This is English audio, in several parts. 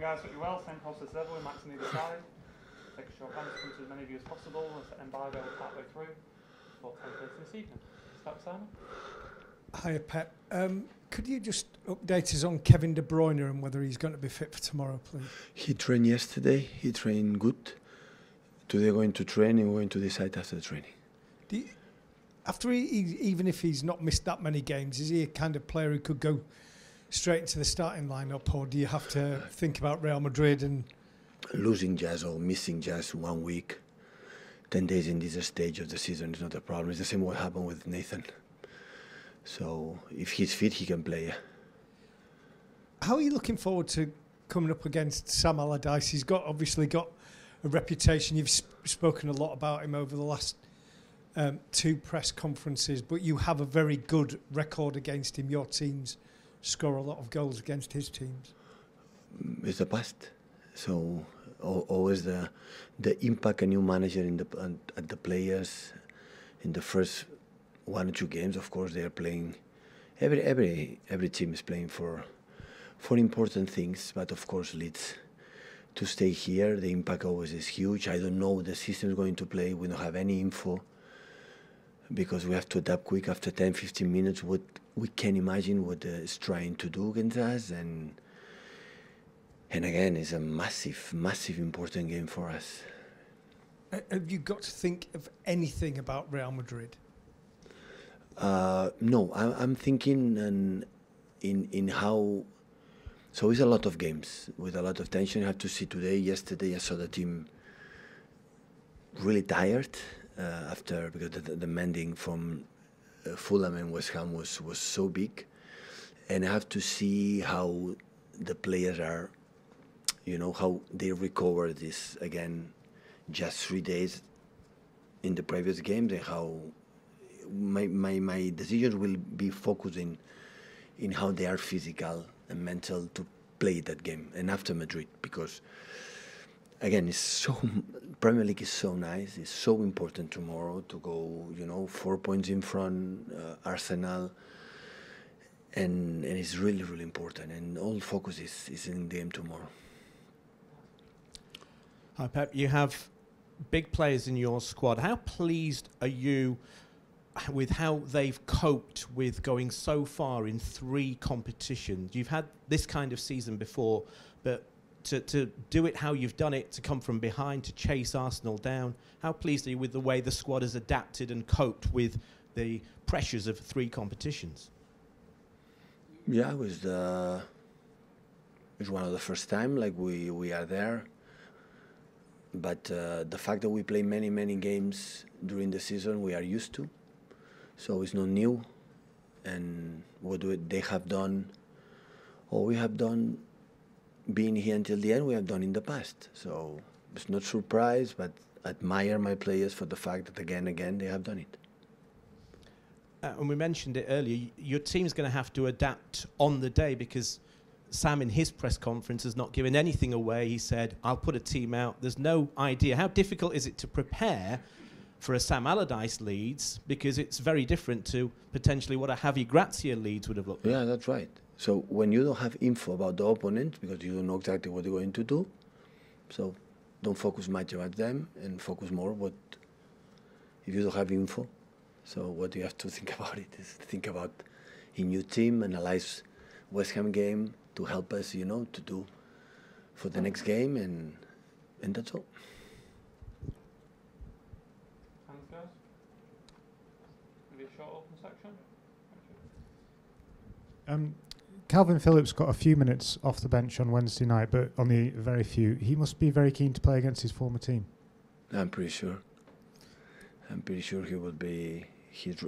guys, hope you're well. Same process as ever with Max on either side. Take a short hand to come to as many of you as possible. Let's set embargo partway through. For 10:30 this evening. Start Simon. Hiya, Pep. Could you just update us on Kevin De Bruyne and whether he's going to be fit for tomorrow, please? He trained yesterday. He trained good. Today going to train and we're going to decide after the training. Even if he's not missed that many games, is he a kind of player who could go straight into the starting lineup, or do you have to think about Real Madrid and losing just or missing just 1 week, 10 days in this stage of the season is not a problem. It's the same what happened with Nathan. So if he's fit, he can play. How are you looking forward to coming up against Sam Allardyce? He's obviously got a reputation. You've spoken a lot about him over the last 2 press conferences, but you have a very good record against him. Your teams score a lot of goals against his teams. It's the past. So always the impact a new manager at the players in the first 1 or 2 games. Of course, they are playing. Every team is playing for important things, but of course, Leeds to stay here. The impact always is huge. I don't know what the system is going to play. We don't have any info because we have to adapt quick after 10-15 minutes. What we can imagine what is trying to do against us, and again, it's a massive important game for us. Have you got to think of anything about Real Madrid? No, I'm thinking in how. So it's a lot of games with a lot of tension. You have to see today. Yesterday, I saw the team really tired after because the mending from Fulham and West Ham was so big, and I have to see how the players are. You know how they recover this again, just 3 days in the previous games, and how my decisions will be focusing in how they are physical and mental to play that game. And after Madrid, because again, Premier League is so nice. It's so important tomorrow to go, 4 points in front, Arsenal, and it's really important. And all focus is in the game tomorrow. Hi, Pep. You have big players in your squad. How pleased are you with how they've coped with going so far in 3 competitions? You've had this kind of season before, but to do it how you've done it, to come from behind, to chase Arsenal down, how pleased are you with the way the squad has adapted and coped with the pressures of 3 competitions? Yeah, it was one of the first time like we are there. But the fact that we play many games during the season, we are used to. So it's not new. And what they have done, or we have done, being here until the end, we have done in the past. So it's not surprised, but admire my players for the fact that again they have done it. And we mentioned it earlier, your team's going to have to adapt on the day, because Sam in his press conference has not given anything away. He said, I'll put a team out. There's no idea. How difficult is it to prepare for a Sam Allardyce Leeds, because it's very different to potentially what a Javi Gracia Leeds would have looked like? Yeah, that's right. So when you don't have info about the opponent, because you don't know exactly what they're going to do, so don't focus much about them and focus more if you don't have info. So what you have to think about it is think about a new team, analyze West Ham game to help us, to do for the next game, and that's all. Hands, guys. Maybe a short open section. Calvin Phillips got a few minutes off the bench on Wednesday night, but only very few. He must be very keen to play against his former team. I'm pretty sure he will be.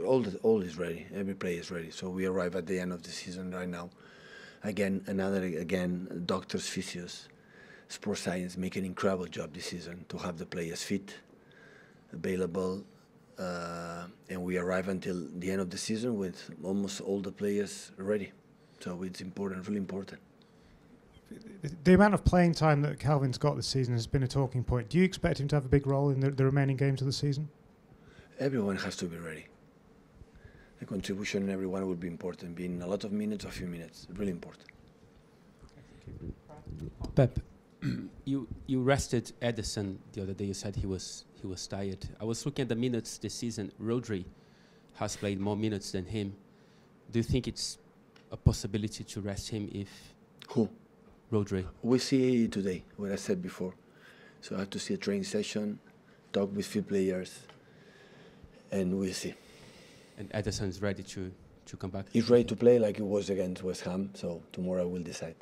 All is ready. Every player is ready. So we arrive at the end of the season right now. Again, doctors, physios, sports science make an incredible job this season to have the players fit, available, and we arrive until the end of the season with almost all the players ready. So it's important, really important. The amount of playing time that Calvin's got this season has been a talking point. Do you expect him to have a big role in the remaining games of the season? Everyone has to be ready. The contribution in everyone will be important. Being a lot of minutes, a few minutes, really important. Thank you. Pep, you rested Ederson the other day. You said he was tired. I was looking at the minutes this season. Rodri has played more minutes than him. Do you think it's a possibility to rest him if... Who? Rodri. We see today, what I said before. So I have to see a training session, talk with few players, and we'll see. And Ederson is ready to come back? He's ready to play like he was against West Ham, so tomorrow we'll decide.